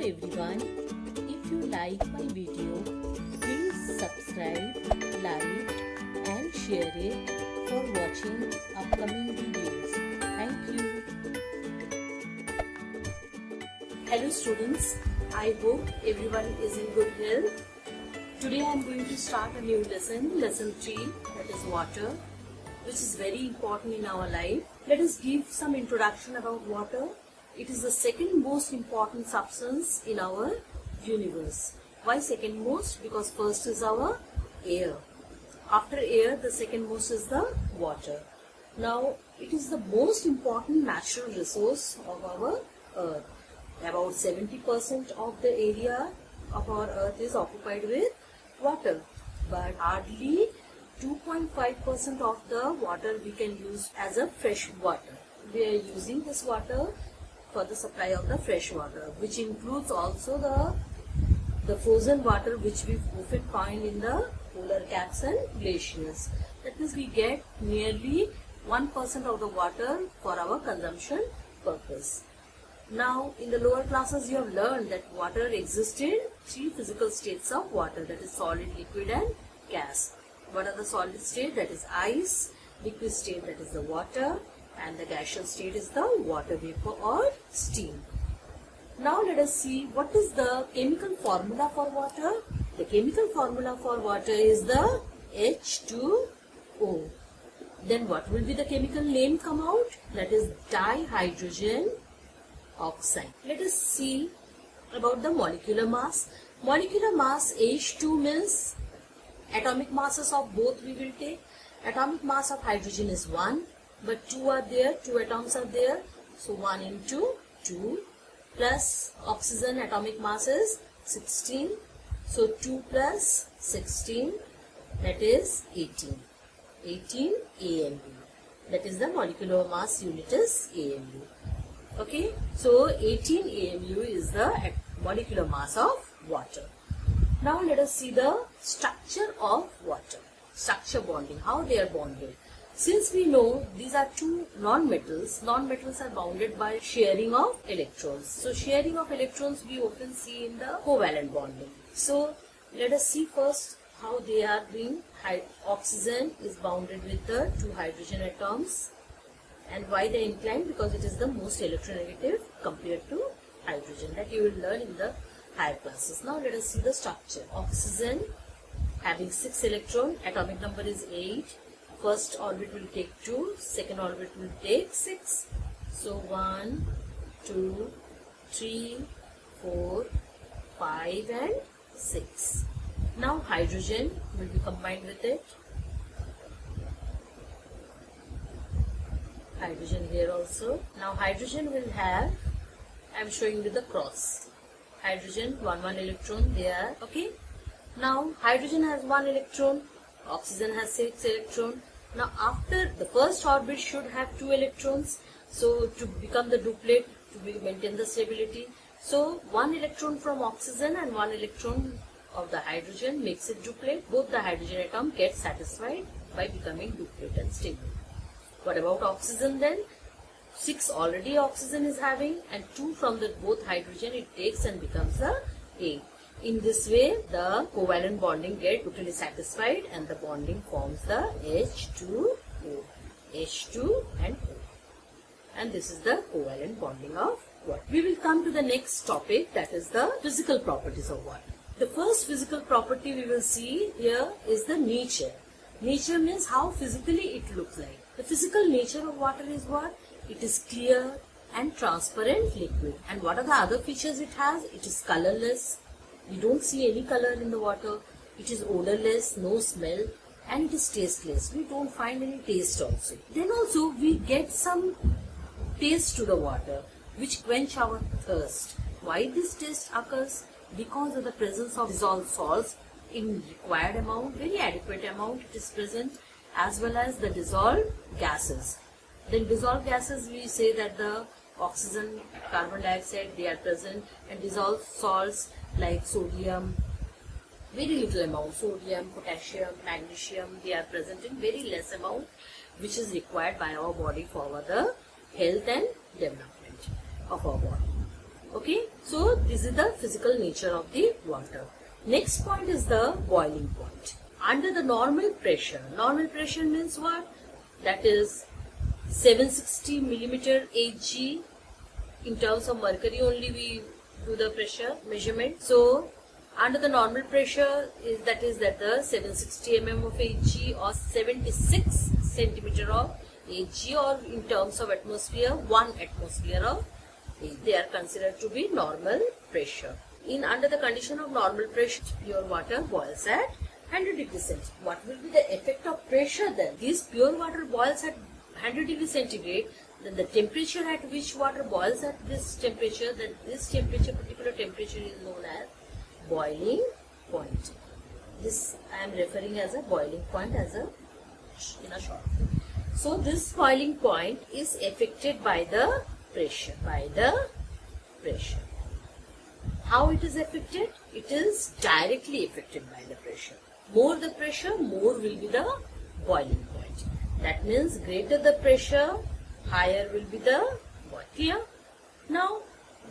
everyone. If you like my video, please subscribe, like and share it for watching upcoming videos. Thank you. Hello students, I hope everyone is in good health. Today I am going to start a new lesson, lesson 3, that is water, which is very important in our life. Let us give some introduction about water. It is the second most important substance in our universe. Why second most? Because first is our air. After air, the second most is the water. Now, it is the most important natural resource of our earth. About 70% of the area of our earth is occupied with water. But hardly 2.5% of the water we can use as a fresh water. We are using this water for the supply of the fresh water, which includes also the frozen water which we often find in the polar caps and glaciers. That means we get nearly 1% of the water for our consumption purpose. Now, in the lower classes you have learned that water exists in 3 physical states of water, that is solid, liquid and gas. What are the solid state? That is ice. Liquid state, that is the water, and the gaseous state is the water vapor or steam. Now let us see what is the chemical formula for water. The chemical formula for water is the H2O. Then what will be the chemical name come out? That is dihydrogen oxide. Let us see about the molecular mass. Molecular mass H2 means atomic masses of both we will take. Atomic mass of hydrogen is 1, but 2 are there, 2 atoms are there. So 1 into 2 plus oxygen atomic mass is 16. So 2 plus 16, that is 18. 18 AMU. That is the molecular mass unit is AMU. Okay, so 18 AMU is the molecular mass of water. Now let us see the structure of water. Structure bonding, how they are bonded. Since we know these are 2 non-metals are bounded by sharing of electrons. So sharing of electrons we often see in the covalent bonding. So let us see first how they are being. Oxygen is bounded with the 2 hydrogen atoms. And why they inclined? Because it is the most electronegative compared to hydrogen. That you will learn in the higher classes. Now let us see the structure. Oxygen having 6 electrons, atomic number is 8. First orbit will take 2, second orbit will take 6. So 1, 2, 3, 4, 5 and 6. Now hydrogen will be combined with it. Hydrogen here also. Now hydrogen will have, I am showing you the cross. Hydrogen 1 electron there. Okay. Now hydrogen has 1 electron, oxygen has 6 electron. Now after the first orbit should have 2 electrons. So to become the duplet, to maintain the stability. So 1 electron from oxygen and 1 electron of the hydrogen makes it duplet. Both the hydrogen atom get satisfied by becoming duplet and stable. What about oxygen then? 6 already oxygen is having and 2 from the both hydrogen it takes and becomes the 8. In this way the covalent bonding get totally satisfied and the bonding forms the H2O. H2 and O. And this is the covalent bonding of water. We will come to the next topic, that is the physical properties of water. The first physical property we will see here is the nature. Nature means how physically it looks like. The physical nature of water is what? It is clear and transparent liquid. And what are the other features it has? It is colorless. We don't see any color in the water. It is odorless, no smell, and it is tasteless. We don't find any taste also. Then also we get some taste to the water which quench our thirst. Why this taste occurs? Because of the presence of dissolved salts in required amount, very adequate amount it is present, as well as the dissolved gases. Then dissolved gases we say that the oxygen, carbon dioxide they are present, and dissolved salts like sodium, very little amount, sodium, potassium, magnesium, they are present in very less amount which is required by our body for the health and development of our body. Okay, so this is the physical nature of the water. Next point is the boiling point. Under the normal pressure means what? That is 760 millimeter Hg. In terms of mercury only we do the pressure measurement. So under the normal pressure is that the 760 mm of Hg or 76 centimeter of Hg, or in terms of atmosphere 1 atmosphere of Hg. They are considered to be normal pressure. Under the condition of normal pressure, pure water boils at 100 degrees centigrade. What will be the effect of pressure then? This pure water boils at 100 degrees centigrade. Then the temperature at which water boils at this temperature, particular temperature is known as boiling point. This I am referring as a boiling point in a short. So this boiling point is affected by the pressure. How it is affected? It is directly affected by the pressure. More the pressure, more will be the boiling point. That means greater the pressure, higher will be the boil. Clear? Now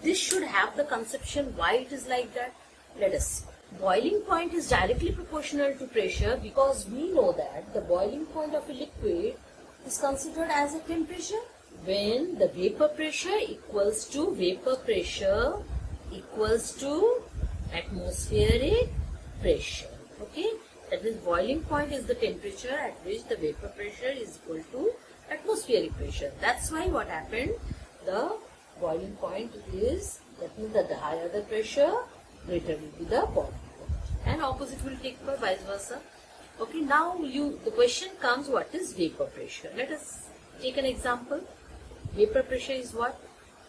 this should have the conception why it is like that. Let us see. Boiling point is directly proportional to pressure because we know that the boiling point of a liquid is considered as a temperature when the vapor pressure equals to atmospheric pressure. Okay, that is boiling point is the temperature at which the vapor pressure is equal to atmospheric pressure. That's why what happened, the boiling point is, that means that the higher the pressure, greater will be the boiling point, and opposite will take by vice versa. Okay, now the question comes, what is vapor pressure? Let us take an example. Vapor pressure is what?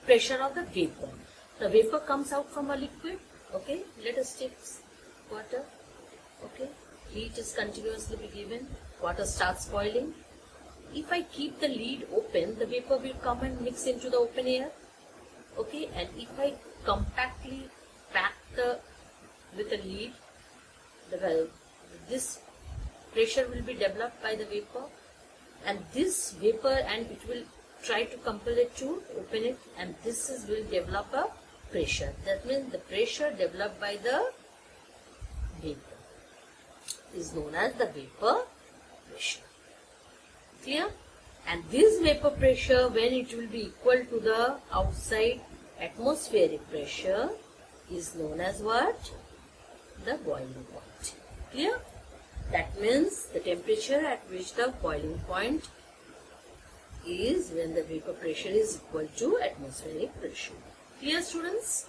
Pressure of the vapor. The vapor comes out from a liquid. Okay, let us take water. Okay, heat is continuously be given. Water starts boiling. If I keep the lid open, the vapor will come and mix into the open air. Okay, and if I compactly pack with a lid, this pressure will be developed by the vapor, and this vapor, and it will try to compel it to open it, and will develop a pressure. That means the pressure developed by the vapor is known as the vapor pressure. Clear? And this vapor pressure, when it will be equal to the outside atmospheric pressure, is known as what? The boiling point. Clear? That means the temperature at which the boiling point is when the vapor pressure is equal to atmospheric pressure. Clear, students?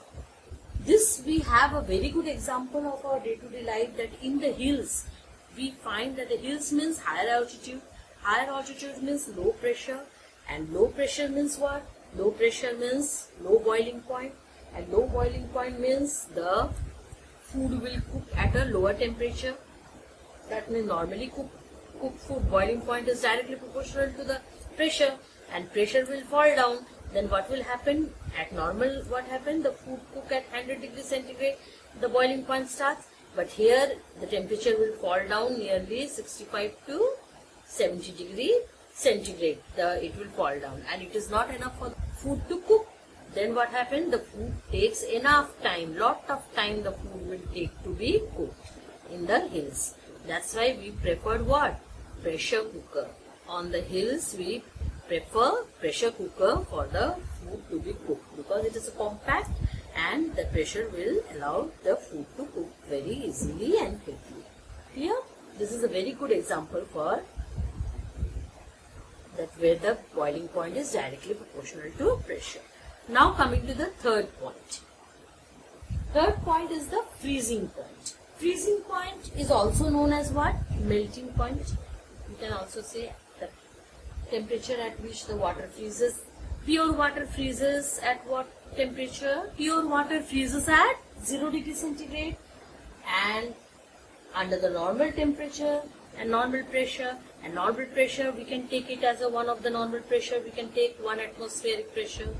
This we have a very good example of our day-to-day life, that in the hills we find that the hills means higher altitude. Higher altitude means low pressure, and low pressure means what? Low pressure means low boiling point, and low boiling point means the food will cook at a lower temperature. That means normally cooked food boiling point is directly proportional to the pressure, and pressure will fall down. Then what will happen? At normal, what happened? The food cook at 100 degrees centigrade, the boiling point starts. But here the temperature will fall down nearly 65 to 70 degrees centigrade. It will fall down, and it is not enough for food to cook. Then what happened? The food takes enough time, lot of time the food will take to be cooked in the hills. That's why we preferred what? Pressure cooker. On the hills we prefer pressure cooker for the food to be cooked, because it is compact and the pressure will allow the food to cook very easily and quickly. Clear? This is a very good example for that, where the boiling point is directly proportional to pressure. Now coming to the third point. Third point is the freezing point. Freezing point is also known as what? Melting point. You can also say the temperature at which the water freezes. Pure water freezes at what temperature? Pure water freezes at 0 degrees centigrade, and under the normal temperature and normal pressure. And normal pressure, we can take it as one of the normal pressure. We can take 1 atmospheric pressure.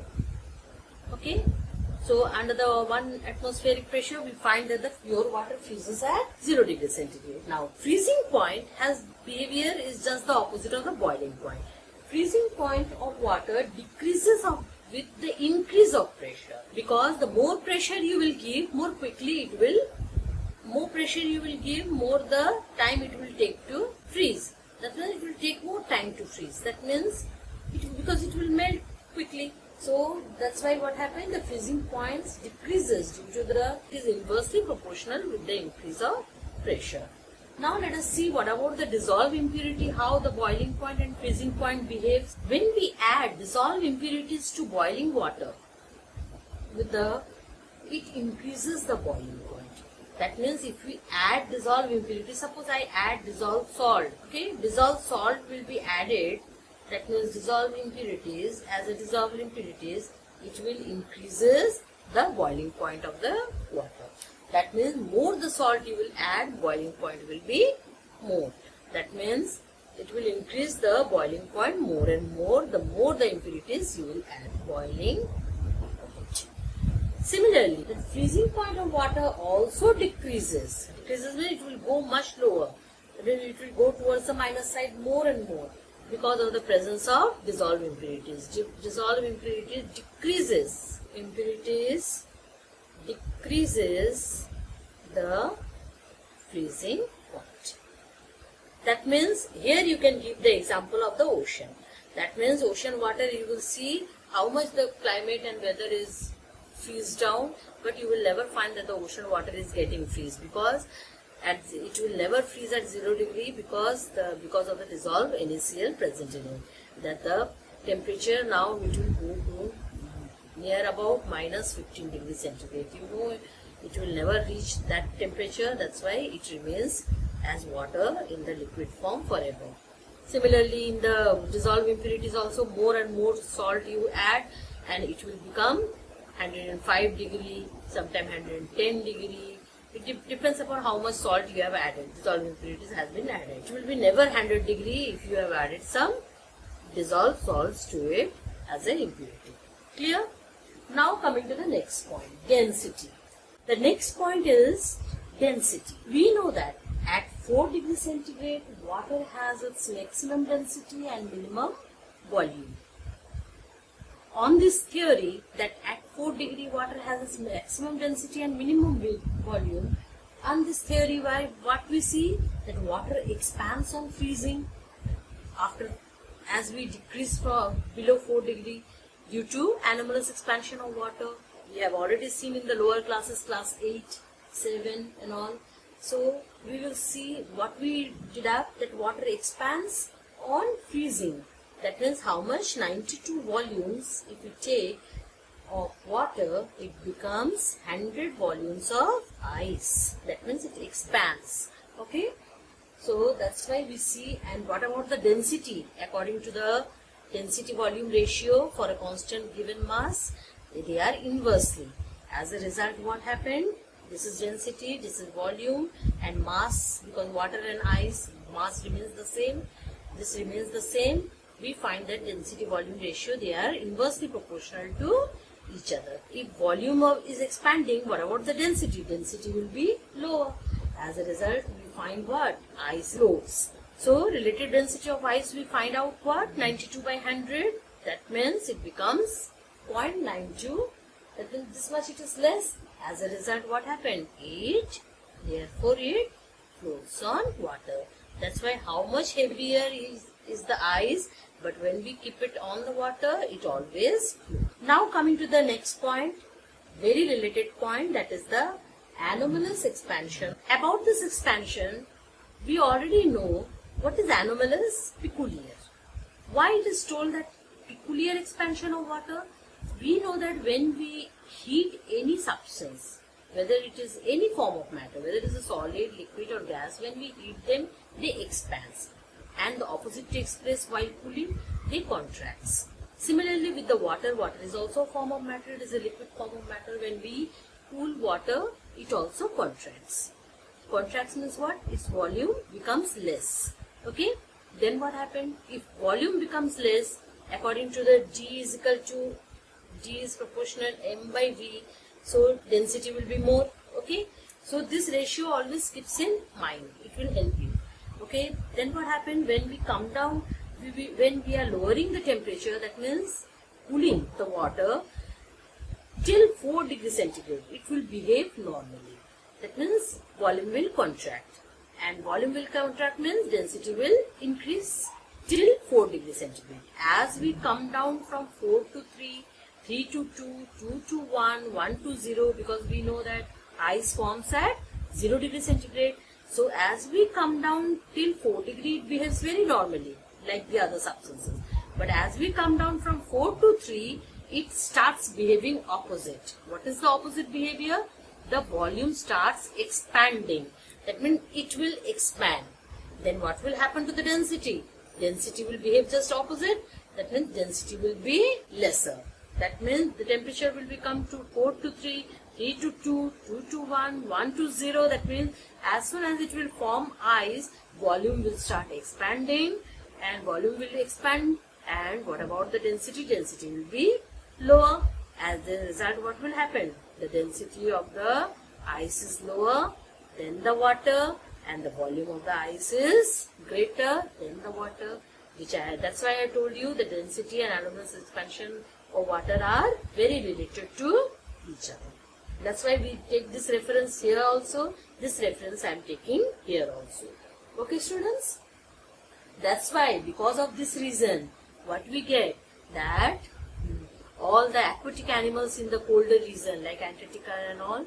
Okay. So under the 1 atmospheric pressure, we find that the pure water freezes at 0 degrees centigrade. Now, freezing point has behavior is just the opposite of the boiling point. Freezing point of water decreases with the increase of pressure, because the more pressure you will give, more quickly it will, more pressure you will give, more the time it will take to freeze. That means it will take more time to freeze. That means because it will melt quickly. So that's why what happened, the freezing points decreases due to it is inversely proportional with the increase of pressure. Now let us see what about the dissolved impurity, how the boiling point and freezing point behaves. When we add dissolved impurities to boiling water, it increases the boiling point. That means if we add dissolved impurities, suppose I add dissolved salt, okay, dissolved salt will be added. That means dissolved impurities, as a dissolved impurities, it will increases the boiling point of the water. That means more the salt you will add, boiling point will be more. That means it will increase the boiling point more and more. The more the impurities you will add, boiling point. Similarly, the freezing point of water also decreases. Decreases means it will go much lower. It will go towards the minus side more and more, because of the presence of dissolved impurities. Dissolved impurities decreases. Impurities decreases the freezing point. That means here you can give the example of the ocean. That means ocean water, you will see how much the climate and weather is freeze down, but you will never find that the ocean water is getting freeze, because it will never freeze at 0 degree because of the dissolved NaCl present in it. That the temperature now it will go to near about minus 15 degrees centigrade. You know, it will never reach that temperature. That's why it remains as water in the liquid form forever. Similarly, in the dissolved impurities also, more and more salt you add and it will become 105 degree, sometime 110 degree. It depends upon how much salt you have added. Dissolved impurities has been added. It will be never 100 degree if you have added some dissolved salts to it as an impurity. Clear? Now coming to the next point, density. The next point is density. We know that at 4 degrees centigrade, water has its maximum density and minimum volume. On this theory that at 4 degree water has its maximum density and minimum volume, on this theory what we see, that water expands on freezing as we decrease from below 4 degree due to anomalous expansion of water. We have already seen in the lower classes, class 8, 7 and all. So we will see what we deduct, that water expands on freezing. That means how much? 92 volumes if we take of water, it becomes 100 volumes of ice. That means it expands. Okay. So that's why we see. And what about the density? According to the density volume ratio for a constant given mass, they are inversely. As a result, what happened? This is density, this is volume, and mass, because water and ice, mass remains the same, this remains the same. We find that density volume ratio, they are inversely proportional to each other. If volume is expanding, what about the density? Density will be lower. As a result, we find what? Ice floats. So, relative density of ice, we find out what? 92 by 100. That means it becomes 0.92. That means this much it is less. As a result, what happened? Therefore it floats on water. That's why how much heavier is the ice, but when we keep it on the water, it always floats. Now coming to the next point, very related point, that is the anomalous expansion. About this expansion, we already know what is anomalous, peculiar. Why it is told that peculiar expansion of water? We know that when we heat any substance, whether it is any form of matter, whether it is a solid, liquid or gas, when we heat them, they expand. And the opposite takes place while cooling, they contracts. Similarly with the water, water is also a form of matter, it is a liquid form of matter. When we cool water, it also contracts. Contracts means what? Its volume becomes less. Okay? Then what happened? If volume becomes less, according to the D is equal to D is proportional M by V, so density will be more. Okay, so this ratio always keeps in mind, it will help you. Okay, then what happened when we come down, when we are lowering the temperature, that means cooling the water till 4 degrees centigrade, it will behave normally. That means volume will contract, and volume will contract means density will increase till 4 degrees centigrade. As we come down from 4 to 3, 3 to 2, 2 to 1, 1 to 0, because we know that ice forms at 0 degrees centigrade. So as we come down till 4 degree, it behaves very normally like the other substances. But as we come down from 4 to 3, it starts behaving opposite. What is the opposite behavior? The volume starts expanding. That means it will expand. Then what will happen to the density? Density will behave just opposite. That means density will be lesser. That means the temperature will become to 4 to 3, 3 to 2, 2 to 1, 1 to 0. That means as soon as it will form ice, volume will start expanding, and volume will expand. And what about the density? Density will be lower. As a result, what will happen? The density of the ice is lower than the water, and the volume of the ice is greater than the water. That's why I told you the density and anomalous expansion of water are very related to each other. That's why we take this reference here also. This reference I am taking here also. Okay, students? That's why, because of this reason, what we get, that all the aquatic animals in the colder region like Antarctica and all,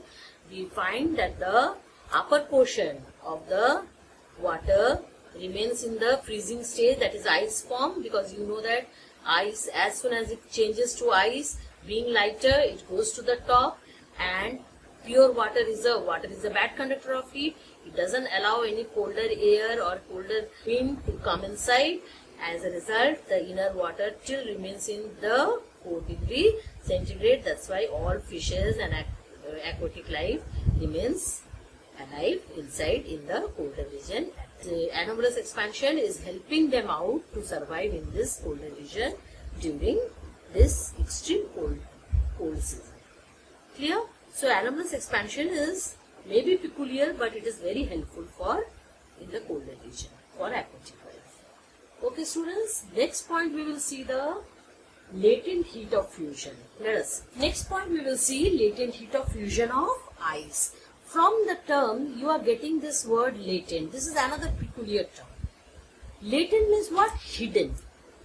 we find that the upper portion of the water remains in the freezing state, that is ice form, because you know that ice, as soon as it changes to ice, being lighter, it goes to the top, and pure water is a bad conductor of heat. It doesn't allow any colder air or colder wind to come inside. As a result, the inner water still remains in the 4 degree centigrade. That's why all fishes and aquatic life remains alive inside in the colder region. The anomalous expansion is helping them out to survive in this colder region during this extreme cold season. Clear? So anomalous expansion is maybe peculiar, but it is very helpful for in the colder region for aquatic life. Okay, students. Next point we will see the latent heat of fusion. Next point we will see latent heat of fusion of ice. From the term you are getting this word latent. This is another peculiar term. Latent means what? Hidden.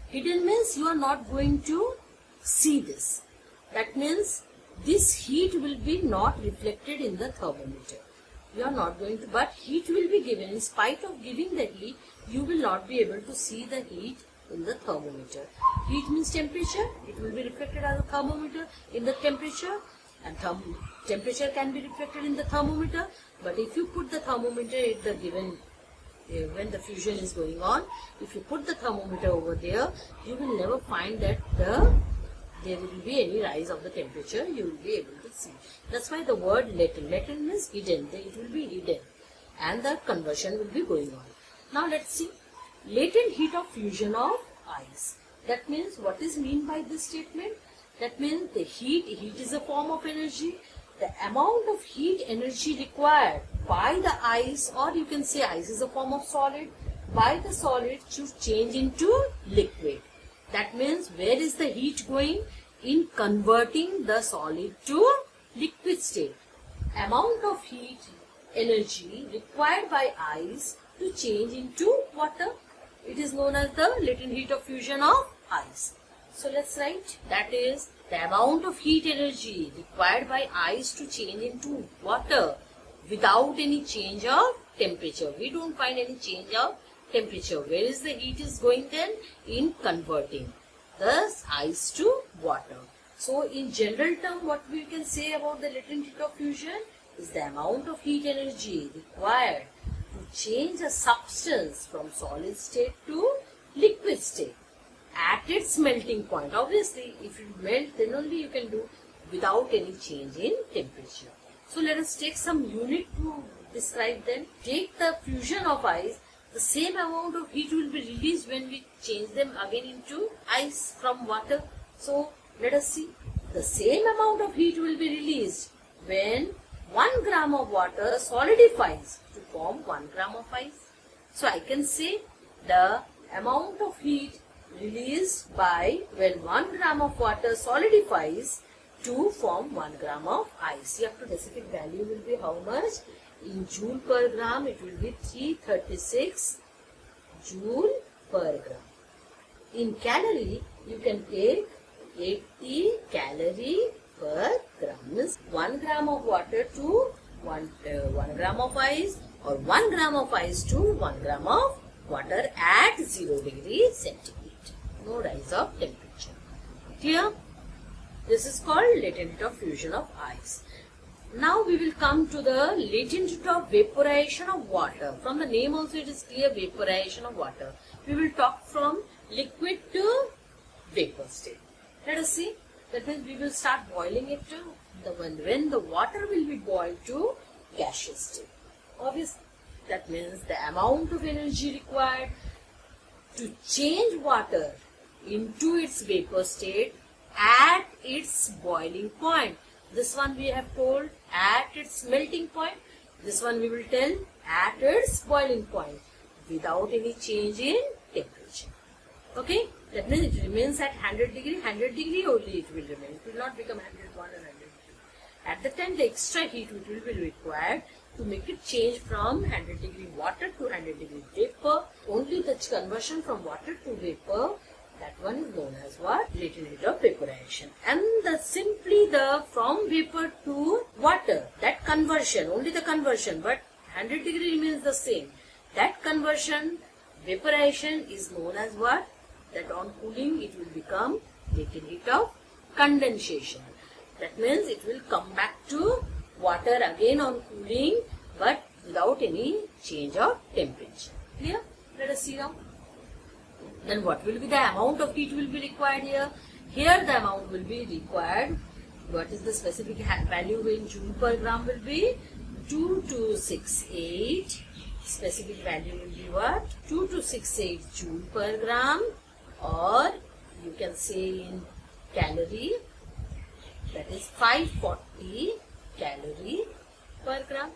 Hidden means you are not going to see this. That means this heat will be not reflected in the thermometer. You are not going to, but heat will be given. In spite of giving the heat, you will not be able to see the heat in the thermometer. Heat means temperature. It will be reflected as a thermometer in the temperature, and temperature can be reflected in the thermometer. But if you put the thermometer at the given when the fusion is going on, if you put the thermometer over there, you will never find that there will be any rise of the temperature. You will be able to see. That's why the word latent. Latent means hidden. It will be hidden, and the conversion will be going on. Now let's see latent heat of fusion of ice. That means, what is mean by this statement? That means the heat is a form of energy. The amount of heat energy required by the ice, or you can say ice is a form of solid, by the solid to change into liquid. That means where is the heat going? In converting the solid to liquid state. Amount of heat energy required by ice to change into water. It is known as the latent heat of fusion of ice. So let's write, that is the amount of heat energy required by ice to change into water without any change of temperature. We don't find any change of temperature. Where is the heat is going then? In converting the ice to water. So in general term, what we can say about the latent heat of fusion is the amount of heat energy required to change a substance from solid state to liquid state at its melting point. Obviously, if you melt, then only you can do without any change in temperature. So let us take some unit to describe them. Take the fusion of ice. The same amount of heat will be released when we change them again into ice from water. So let us see. The same amount of heat will be released when 1 gram of water solidifies to form 1 gram of ice. So I can say the amount of heat released by when 1 gram of water solidifies to form 1 gram of ice. Your specific value will be how much? In joule per gram, it will be 336 joule per gram. In calorie, you can take 80 calorie per gram. Means 1 gram of water to 1 gram of ice, or 1 gram of ice to 1 gram of water at 0 degree centigrade. No rise of temperature. Clear? This is called latent heat of fusion of ice. Now we will come to the latent heat of vaporization of water. From the name also it is clear, vaporization of water. We will talk from liquid to vapor state. Let us see. That means we will start boiling it to when the water will be boiled to gaseous state. Obviously, that means the amount of energy required to change water into its vapor state at its boiling point. This one we have told at its melting point. This one we will tell at its boiling point without any change in temperature. Okay? That means it remains at 100 degree only it will remain. It will not become 101 and 102. At the time the extra heat which will be required to make it change from 100 degree water to 100 degree vapor. Only the conversion from water to vapor, that one is known as what? Latent heat of vaporization. And simply the from vapor to water, that conversion, only the conversion, but 100 degree remains the same. That conversion, vaporization is known as what? That on cooling it will become latent heat of condensation. That means it will come back to water again on cooling, but without any change of temperature. Clear? Let us see now. Then what will be the amount of heat will be required here? Here the amount will be required. What is the specific value in joule per gram will be? 2268. Specific value will be what? 2268 joule per gram, or you can say in calorie, that is 540 calorie per gram.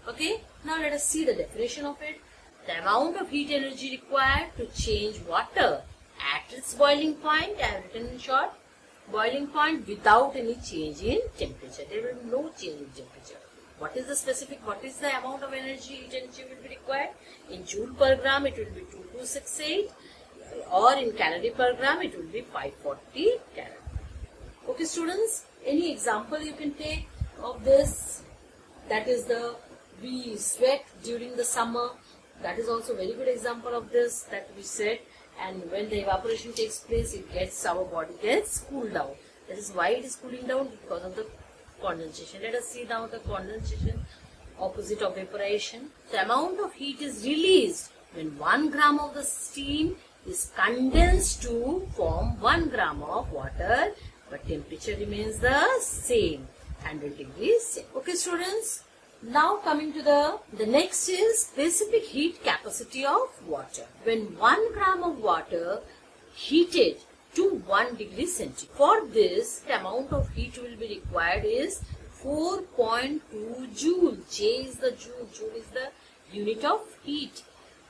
Okay, now let us see the definition of it. The amount of heat energy required to change water at its boiling point, I have written in short, boiling point without any change in temperature. There will be no change in temperature. What is the amount of heat energy will be required? In joule per gram it will be 2268, or in calorie per gram it will be 540 calorie. Okay students, any example you can take of this? That is we sweat during the summer. That is also a very good example of this, that we sweat, and when the evaporation takes place, our body gets cooled down. That is why it is cooling down, because of the condensation. Let us see now the condensation, opposite of vaporization. The amount of heat is released when 1 gram of the steam is condensed to form 1 gram of water, but temperature remains the same, 100 degrees. Okay students, now coming to the next is specific heat capacity of water. When 1 gram of water heated to 1 degree centigrade. For this, the amount of heat will be required is 4.2 joule. J is the joule. Joule is the unit of heat.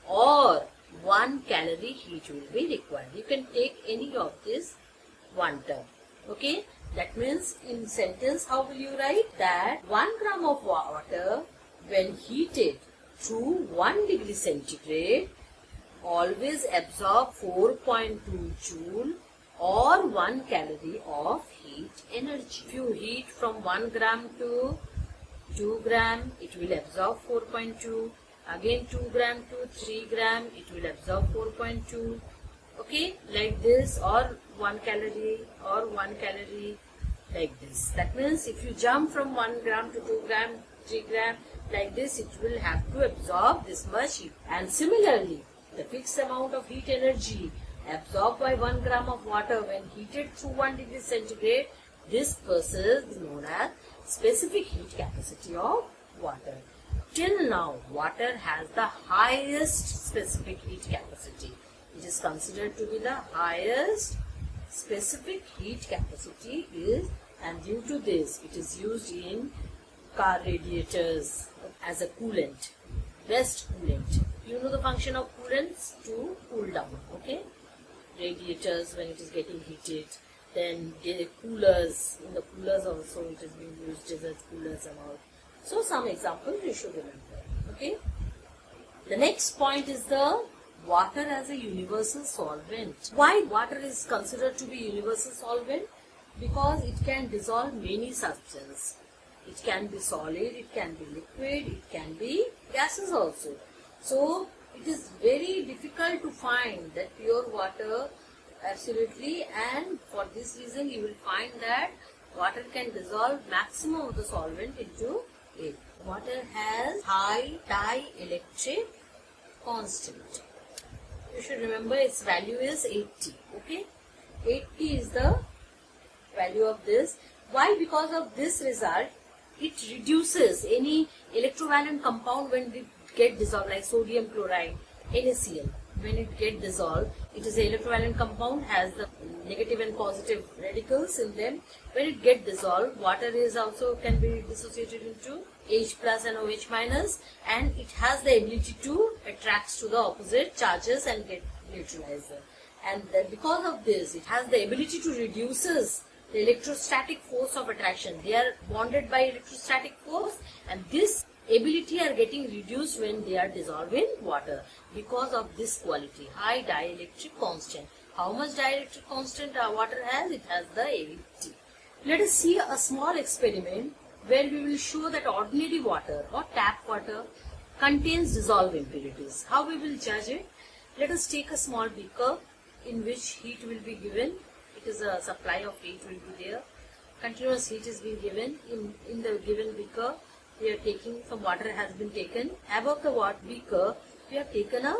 Or 1 calorie heat will be required. You can take any of this one term. Okay. That means in sentence, how will you write? That 1 gram of water when heated to 1 degree centigrade always absorb 4.2 joule or 1 calorie of heat energy. If you heat from 1 gram to 2 gram, it will absorb 4.2. Again 2 gram to 3 gram, it will absorb 4.2. Okay, like this, or 1 calorie or 1 calorie, like this. That means if you jump from 1 gram to 2 gram, 3 gram, like this, it will have to absorb this much heat. And similarly, the fixed amount of heat energy absorbed by 1 gram of water when heated to 1 degree centigrade, this process is known as specific heat capacity of water. Till now, water has the highest specific heat capacity. It is considered to be the highest specific heat capacity and due to this, it is used in car radiators as a coolant, best coolant. You know the function of coolants? To cool down, okay? radiators when it is getting heated. Then the coolers, in the coolers also it is being used as coolers and all. So some examples you should remember. Okay. The next point is the water as a universal solvent. Why water is considered to be universal solvent? Because it can dissolve many substances. It can be solid, it can be liquid, it can be gases also. So it is very difficult to find that pure water absolutely, and for this reason you will find that water can dissolve maximum of the solvent into it. Water has high dielectric constant. You should remember its value is 80. Okay, 80 is the value of this. Why? Because of this result, it reduces any electrovalent compound when it get dissolved, like sodium chloride, NaCl. When it get dissolved, it is an electrovalent compound, has the negative and positive radicals in them. When it get dissolved, water is also can be dissociated into H plus and OH minus, and it has the ability to attract to the opposite charges and get neutralized. And then because of this, it has the ability to reduces the electrostatic force of attraction. They are bonded by electrostatic force, and this ability are getting reduced when they are dissolved in water because of this quality, high dielectric constant. How much dielectric constant water has? It has the 80. Let us see a small experiment where we will show that ordinary water or tap water contains dissolved impurities. How we will judge it? Let us take a small beaker in which heat will be given. It is a supply of heat will be there. Continuous heat is being given. In the given beaker, we are taking some water has been taken. Above the beaker, we have taken a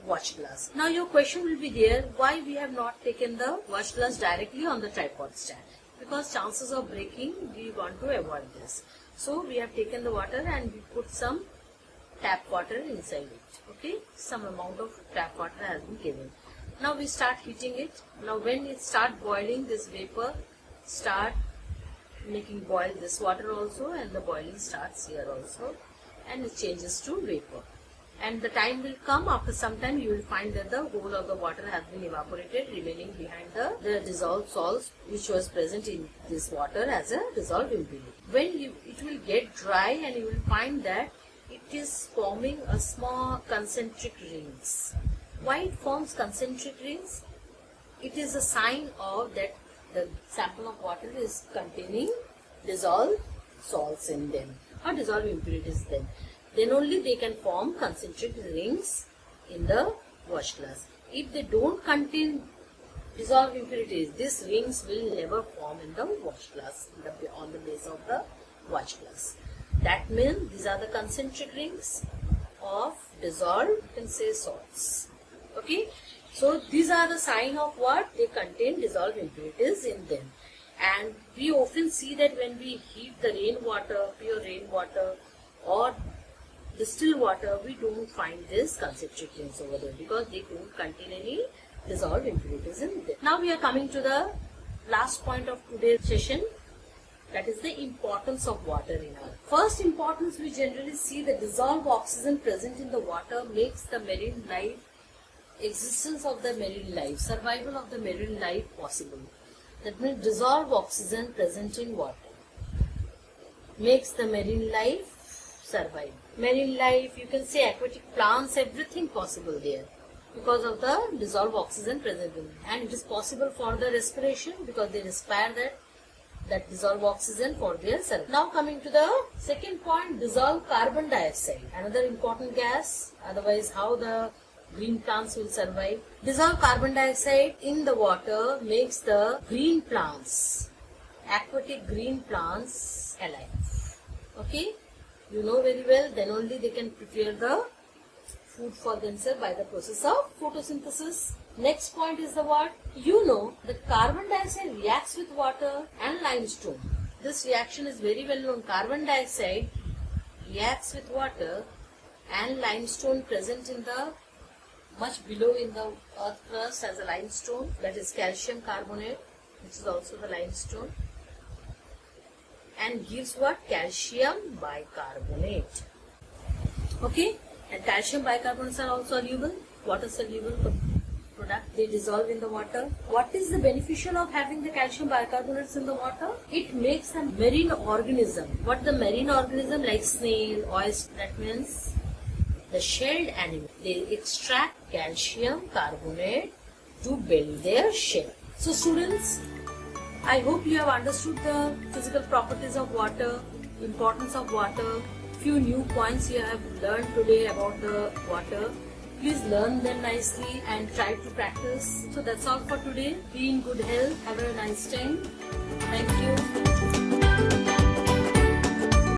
watch glass. Now your question will be there, why we have not taken the watch glass directly on the tripod stand? Because chances of breaking, we want to avoid this. So we have taken the water and we put some tap water inside it. Okay, some amount of tap water has been given. Now we start heating it. Now when it start boiling, this vapor start making boil this water also, and the boiling starts here also, and it changes to vapor. And the time will come, after some time you will find that the whole of the water has been evaporated, remaining behind the dissolved salts which was present in this water as a dissolved impurity. When it will get dry, and you will find that it is forming a small concentric rings. Why it forms concentric rings? It is a sign of that the sample of water is containing dissolved salts in them or dissolved impurities in them. Then only they can form concentric rings in the watch glass. If they don't contain dissolved impurities, these rings will never form in the watch glass, on the base of the watch glass. That means these are the concentric rings of dissolved, you can say, salts. Okay, so these are the sign of what? They contain dissolved impurities in them. And we often see that when we heat the rainwater, pure rainwater or distilled water, we don't find this concentric rings over there because they don't contain any dissolved impurities in them. Now we are coming to the last point of today's session, that is the importance of water in our. First importance, we generally see the dissolved oxygen present in the water makes the marine life, existence of the marine life, survival of the marine life possible. That means dissolved oxygen present in water makes the marine life survive. Marine life, you can say aquatic plants, everything possible there because of the dissolved oxygen present in it. And it is possible for the respiration because they respire that dissolved oxygen for their survival. Now coming to the second point, dissolved carbon dioxide, another important gas, otherwise how the green plants will survive. Dissolved carbon dioxide in the water makes the green plants, aquatic green plants, alive. Okay, you know very well, then only they can prepare the food for themselves by the process of photosynthesis. Next point is the what? You know that carbon dioxide reacts with water and limestone. This reaction is very well known. Carbon dioxide reacts with water and limestone present in the much below in the earth crust as a limestone, that is calcium carbonate, which is also the limestone, and gives what? Calcium bicarbonate. Okay, and calcium bicarbonates are also soluble, water soluble product, they dissolve in the water. What is the beneficial of having the calcium bicarbonates in the water? It makes a marine organism. What the marine organism, like snail, oyster, that means the shelled animal, they extract calcium carbonate to build their shell. So students, I hope you have understood the physical properties of water, importance of water, few new points you have learned today about the water. Please learn them nicely and try to practice. So that's all for today. Be in good health. Have a nice time. Thank you.